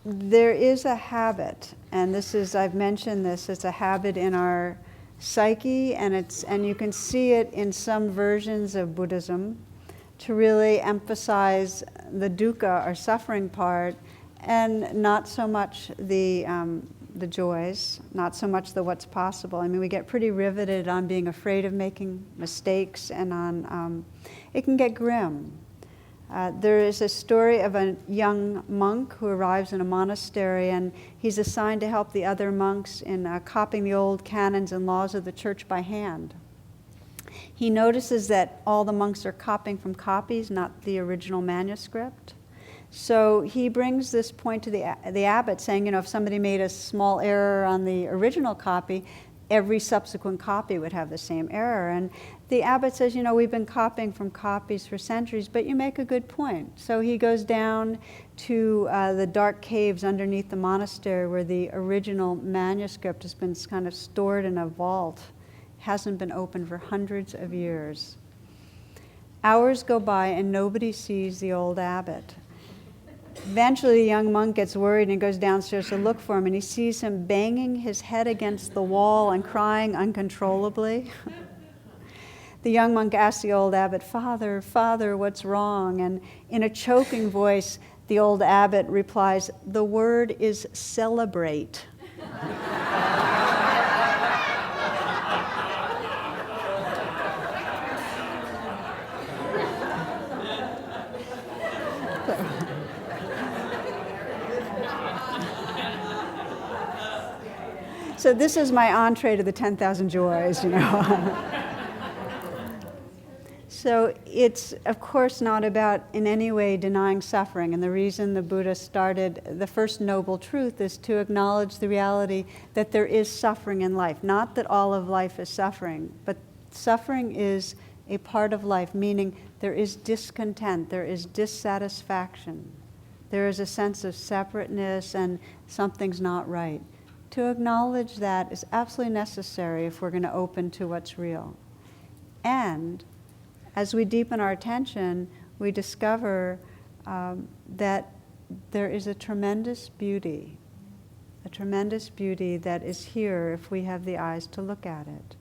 there is a habit, and this is, I've mentioned this, it's a habit in our psyche, and you can see it in some versions of Buddhism, to really emphasize the dukkha or suffering part, and not so much the joys, not so much the what's possible. I mean, we get pretty riveted on being afraid of making mistakes, and on it can get grim. There is a story of a young monk who arrives in a monastery, and he's assigned to help the other monks in copying the old canons and laws of the church by hand. He notices that all the monks are copying from copies, not the original manuscript. So he brings this point to the abbot, saying, if somebody made a small error on the original copy, every subsequent copy would have the same error. And the abbot says, we've been copying from copies for centuries, but you make a good point. So he goes down to the dark caves underneath the monastery where the original manuscript has been kind of stored in a vault. Hasn't been opened for hundreds of years. Hours go by and nobody sees the old abbot. Eventually, the young monk gets worried and goes downstairs to look for him, and he sees him banging his head against the wall and crying uncontrollably. The young monk asks the old abbot, "Father, Father, what's wrong?" And in a choking voice, the old abbot replies, "The word is celebrate." So this is my entree to the 10,000 joys, So it's, of course, not about in any way denying suffering. And the reason the Buddha started the first noble truth is to acknowledge the reality that there is suffering in life. Not that all of life is suffering, but suffering is a part of life, meaning there is discontent, there is dissatisfaction. There is a sense of separateness and something's not right. To acknowledge that is absolutely necessary if we're going to open to what's real. And as we deepen our attention, we discover that there is a tremendous beauty that is here if we have the eyes to look at it.